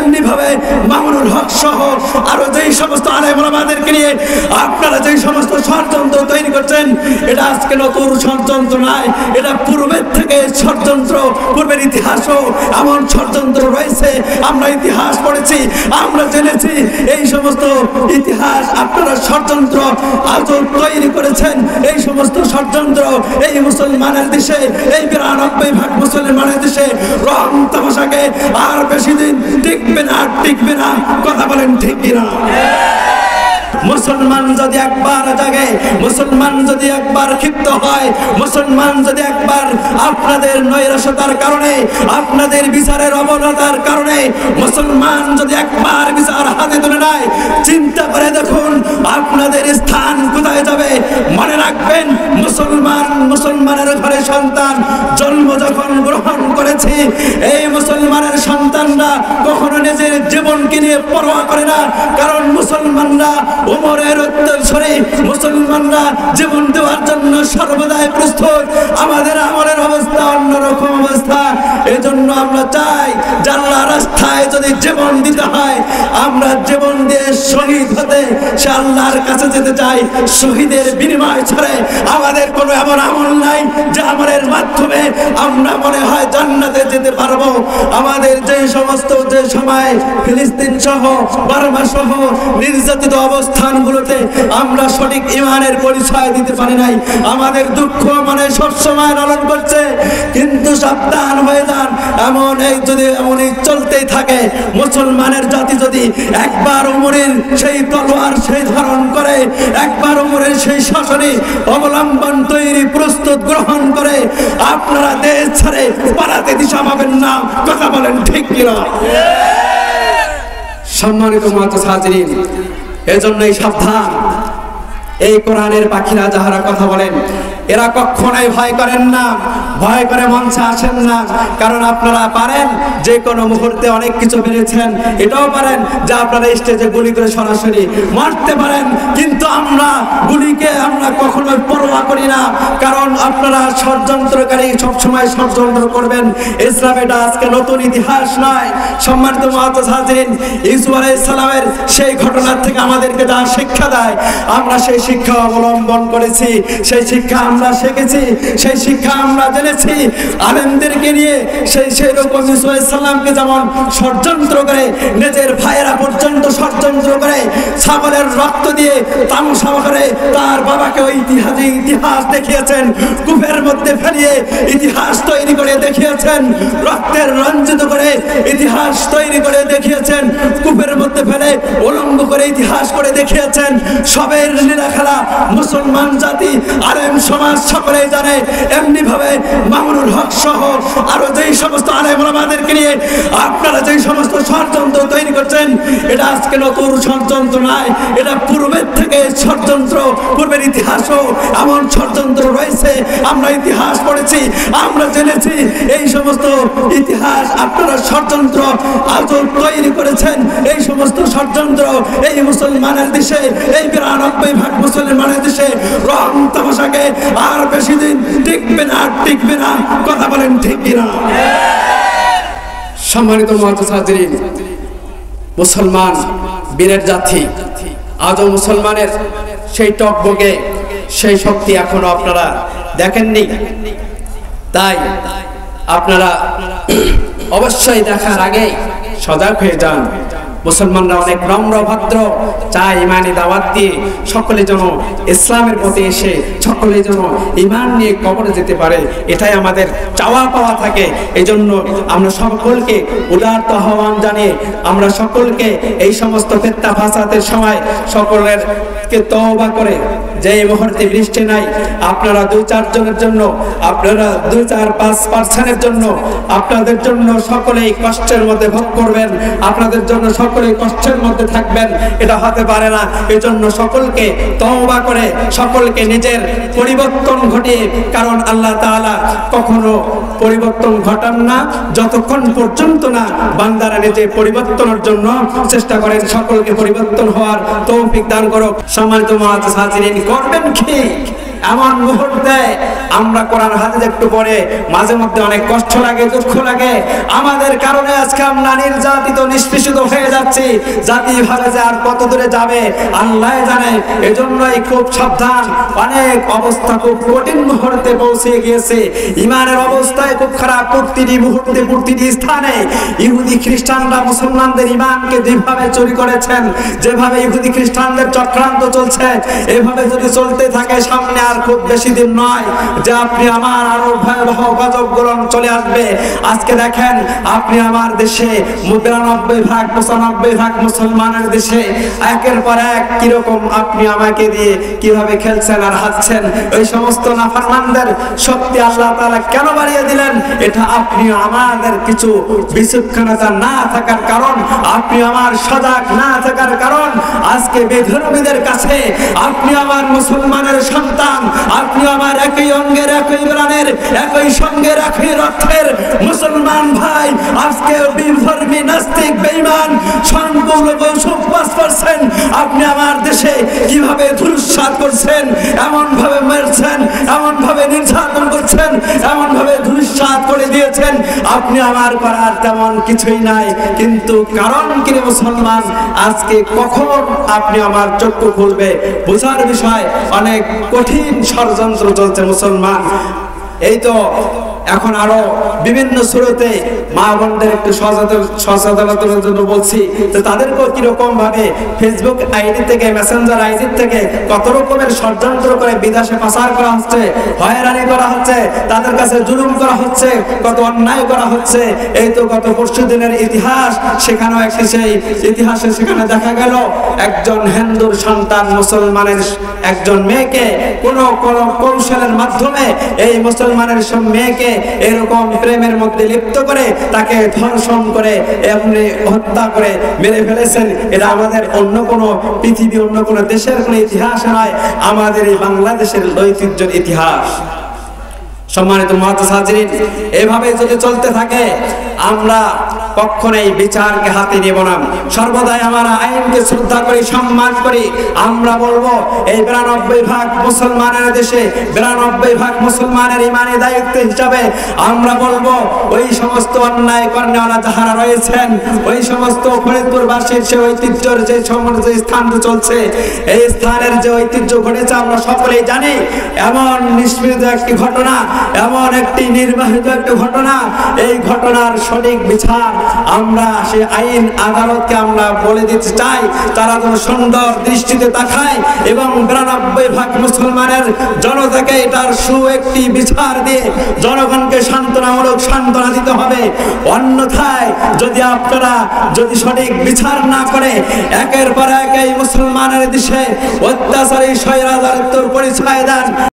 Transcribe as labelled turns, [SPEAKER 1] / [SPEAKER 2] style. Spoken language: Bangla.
[SPEAKER 1] এমনি ভাবে মামুনুল হক সহ আরো যেই সমস্ত আলেম ওলামাদেরকে নিয়ে আপনারা যেই সমস্ত ষড়যন্ত্র তৈরি করছেন, এটা আজকে নতুন ষড়যন্ত্র নয়, এটা পূর্বের থেকে ষড়যন্ত্র। পূর্বের ইতিহাসও এমন ষড়যন্ত্র রয়েছে, আমরা ইতিহাস পড়েছি, আমরা জেনেছি। এই সমস্ত ইতিহাস আপনারা ষড়যন্ত্র আজও তৈরি করেছেন। এই সমস্ত ষড়যন্ত্র এই মুসলমানের দেশে, এই 92% মুসলমানের দেশে রং তামাশাকে আর বেশি দিন টিকবে না, টিকবে না। কথা বলেন ঠিক কিনা? মুসলমান যদি একবার জাগে, মুসলমান যদি একবার ক্ষিপ্ত হয়, মুসলমান যদি একবার আপনাদের নৈরাশ্যতার কারণে, আপনাদের বিচারের অবনতার কারণে মুসলমান যদি একবার বিচার হাতে তুলে নেয়, চিন্তা করে দেখুন আপনাদের স্থান কোথায় যাবে। মনে রাখবেন, মুসলমানের ঘরে সন্তান জন্ম যখন গ্রহণ করেছে, এই মুসলমানের সন্তানরা কখনো নিজের জীবনকে নিয়ে পরোয়া করে না। কারণ মুসলমানরা উমরের উত্তরসূরি, মুসলমানরা জীবন দেওয়ার জন্য সর্বদাই প্রস্তুত। আমাদের আমলের অবস্থা অন্যরকম অবস্থা। এজন্য আমরা চাই যে আল্লাহর রাস্তায় যদি জীবন দিতে হয়, আমরা জীবন দিয়ে শহীদ হতে, সে আল্লাহর কাছে যেতে চাই। শহীদের বিনিময় ছাড়া আমাদের কোনো এমন আমল নাই যে আমলের মাধ্যমে আমরা মনে হয় জান্নাতে যেতে পারবো। আমাদের যে সময় ফিলিস্তিন সহ বার্মা সহ নির্যাতিত অবস্থানগুলোতে আমরা সঠিক ইমানের পরিচয় দিতে পারি নাই। আমাদের দুঃখ মানে সবসময় লালন করছে। কিন্তু সাবধান হয়ে যান, এমনই চলতেই থাকে। মুসলমানের জাতি যদি একবার উমরের সেই তলোয়ার সেই ধারণ করে, একবার উমরের সেই শাসনে অবলম্বন তৈরি প্রস্তুত গ্রহণ করে, আপনারা দেশ ছেড়ে পালাতে দিশা পাবেন না। কথা বলেন ঠিক কিনা? সম্মানিত মুআজ্জাজ হাজিরিন, এজন্যই সাবধান। এই কোরআনের পাখিরা যাহারা কথা বলেন, এরা কখনোই ভয় করেন না, ভয় করে মঞ্চে আসেন না। কারণ আপনারা পারেন যে কোনো মুহূর্তে অনেক কিছু পেরেছেন, এটাও পারেন যে আপনারা স্টেজে গুলি করে সরাসরি মারতে পারেন। কিন্তু আমরা গুলিকে আমরা কখনোই পরোয়া করি না। কারণ আপনারা ষড়যন্ত্রকারী, সবসময় ষড়যন্ত্র করবেন। ইসলাম এটা আজকে নতুন ইতিহাস নয়। সম্মানিত মুআজ্জাজ হাজিরিন, ইউসুফ আলাইহিস সালামের সেই ঘটনার থেকে আমাদেরকে যা শিক্ষা দেয়, আমরা সেই শিক্ষা অবলম্বন করেছি, সেই শিক্ষা আমরা শিখেছি, সেই শিক্ষা আমরা জেনেছি। আলেমদেরকে নিয়ে সেই রকম ইউসুফ আলাইহিস সালামকে যেমন ষড়যন্ত্র করে, নিজের ভাইয়েরা পর্যন্ত ষড়যন্ত্র করে, ছাগলের রক্ত দিয়ে তামাশা করে তার বাবাকে ওই ইতিহাস দেখিয়েছেন, কূপের মধ্যে ফেলিয়ে ইতিহাস তৈরি করে দেখিয়েছেন, রক্তের রঞ্জিত করে ইতিহাস তৈরি করে দেখিয়েছেন, কূপের মধ্যে ফেলে উলঙ্গ করে ইতিহাস করে দেখিয়েছেন। সবের লীলা খেলা মুসলমান জাতি, আলেম সমাজ সকলেই জানে। এমনি ভাবে মামুনুল হক সহ আরো যেই সমস্ত আলেম ওলামাদেরকে নিয়ে আপনারা যেই সমস্ত ষড়যন্ত্র তৈরি করছেন, এটা আজকে নতুন ষড়যন্ত্র নয়, এটা পূর্বের থেকে ষড়যন্ত্র। পূর্বের ইতিহাসও এমন ষড়যন্ত্র রয়েছে, আমরা ইতিহাস পড়েছি, আমরা জেনেছি। এই সমস্ত ইতিহাস আপনারা ষড়যন্ত্র আজও তৈরি করেছেন। এই সমস্ত ষড়যন্ত্র এই মুসলমানের দেশে, এই 92% মুসলমানের দেশে রং তামাশাকে আর বেশি দিন টিকবে না, টিকবে না। কথা বলেন ঠিক কিনা? সম্মানিত মুআজ্জাজ হাজিরিন, মুসলমান বীরের জাতি, আজও মুসলমানের সেই টকবগে সেই শক্তি এখনো আপনারা দেখেননি। তাই আপনারা অবশ্যই দেখার আগে সজাগ হয়ে যান। মুসলমানরা অনেক নম্র ভদ্র, চাই ইমানি দাওয়াত দিয়ে সকলে যেন ইসলামের পথে এসে সকলে যেন ইমান নিয়ে কবরে যেতে পারে, এটাই আমাদের চাওয়া পাওয়া থাকে। এই জন্য আমরা সকলকে উদারত আহ্বান জানিয়ে আমরা সকলকে এই সমস্ত ফিতনা ফাসাদের সময় সকলেরকে তওবা করে, যে মুহূর্তে বৃষ্টি নাই, আপনারা 2-4 জনের জন্য, আপনারা 2-4-5% জন্য, আপনাদের জন্য সকলেই কষ্টের মধ্যে ভোগ করবেন, আপনাদের জন্য সকলেই কষ্টের মধ্যে থাকবেন, এটা হতে পারে না। এজন্য সকলকে তওবা করে সকলকে নিজের পরিবর্তন ঘটিয়ে, কারণ আল্লাহ তাআলা কখনো পরিবর্তন ঘটান না যতক্ষণ পর্যন্ত না বান্দারা নিজে পরিবর্তনের জন্য চেষ্টা করেন। সকলকে পরিবর্তন হওয়ার তৌফিক দান করুক। সম্মানিত মুআজ্জাজ হাজিরিন, করবেন কি? এমন মুহূর্তে আমরা কোরআন হাদিস একটু পড়ে মাঝে মধ্যে অনেক কষ্ট লাগে, দুঃখ লাগে। আমাদের কারণে আজকে আমরা নির্যাতিত, নিষ্পেষিত হয়ে যাচ্ছি। জাতি ভাবে যে আর কত দূরে যাবে আল্লাহ জানে। এজন্যই খুব সাবধান। অনেক অবস্থা খুব কঠিন মুহূর্তে পৌঁছে গিয়েছে। ইমানের অবস্থায় খুব খারাপ। প্রতিটি মুহূর্তে, প্রতিটি স্থানে ইহুদি খ্রিস্টানরা মুসলমানদের ইমানকে যেভাবে চুরি করেছেন, যেভাবে ইহুদি খ্রিস্টানদের চক্রান্ত চলছে, এভাবে যদি চলতে থাকে সামনে আর খুব বেশি দিন নয় যে আপনি আমার আরো ভয়াবহ গজব গ্রহণ চলে আসবে। আজকে দেখেন আপনি আমার দেশে 92% 95% মুসলমানের দেশে একের পর এক কিরকম আপনি আমাকে দিয়ে কিভাবে খেলছেন আর হাসছেন। ওই সমস্ত নাফরমানদের শক্তি আল্লাহ তাআলা কেন বাড়িয়ে দিলেন? এটা আপনি আমাদের কিছু বিচক্ষণতা না থাকার কারণ, আপনি আমার সজাগ না থাকার কারণ। আজকে বেধর্মীদের কাছে আপনি আমার মুসলমানের সন্তান, আপনি আমার একই অঙ্গের, একই প্রাণের, একই সঙ্গের, একই রক্তের মুসলমান ভাই। আজকে বিধর্মী, নাস্তিক, বেঈমান, সম্পূর্ণ ৫% আপনি আমার দেশে কিভাবে ধূলিসাৎ করছেন, এমন ভাবে মারছেন, এমন ভাবে নির্যাতন করছেন, এমন ভাবে ধূলিসাৎ করে দিয়েছেন। আপনি আমার করার তেমন কিছুই নাই, কিন্তু কারণ কি মুসলমান? আজকে কখন আপনি আমার চক্ষু খুলবে বোঝার বিষয়। অনেক কঠিন ষড়যন্ত্র চলছে মুসলমান। এই তো এখন আরো বিভিন্ন শুরুতে মা বোনদের একটু সচেতনতার জন্য বলছি যে তাদেরকেও কিরকম ভাবে ফেসবুক আইডি থেকে, মেসেঞ্জার আইডি থেকে কত রকমের ষড়যন্ত্র করে বিদেশে পাচার করা হচ্ছে, হয়রানি করা হচ্ছে, তাদের কাছে জুলুম করা হচ্ছে, কত অন্যায় করা হচ্ছে। এই তো গত পরশু দিনের ইতিহাস, সেখানেও একটি সেই ইতিহাসে সেখানে দেখা গেল একজন হিন্দুর সন্তান মুসলমানের একজন মেয়েকে কোন কৌশলের মাধ্যমে এই মুসলমানের সব মেয়েকে এরকম প্রেমের মধ্যে লিপ্ত করে তাকে ধর্ষণ করে এমনি হত্যা করে মেরে ফেলেছেন। এটা আমাদের অন্য কোনো পৃথিবী, অন্য কোনো দেশের কোনো ইতিহাস নয়, আমাদের এই বাংলাদেশের ঐতিহ্যের ইতিহাস। সম্মানিত মুআজ্জাজ হাজিরিন, এভাবে যদি চলতে থাকে আমরা কখনোই বিচারকে হাতে নেব না। সর্বদাই আমরা আইনকে শ্রদ্ধা করি, সম্মান করি। আমরা বলবো এই 92% মুসলমানের দেশে 92% মুসলমানের ইমানি দায়িত্ব হিসাবে আমরা বলবো ওই সমস্ত অন্যায় কর্ণেওয়ালা যাহারা রয়েছেন, ওই সমস্ত ফরিদপুরবাসীর সে ঐতিহ্যের যে স্থান চলছে, এই স্থানের যে ঐতিহ্য ঘটেছে আমরা সকলেই জানি। এমন নিষ্পৃত একটি ঘটনা, এমন একটি নির্বাহিত একটি ঘটনা, এই ঘটনার সঠিক বিচার আমরা সে আইন আদালতকে আমরা বলে দিতে চাই। তারা যেন সুন্দর দৃষ্টিতে তাকায় এবং 92% মুসলমানের জনতাকে এটার একটি বিচার দিয়ে জনগণকে সান্ত্বনামূলক সান্ত্বনা দিতে হবে। অন্যথায় যদি আপনারা যদি সঠিক বিচার না করে একের পর এক এই মুসলমানের দেশে অত্যাচারী স্বৈরাচারিত্বের পরিচয় দেন,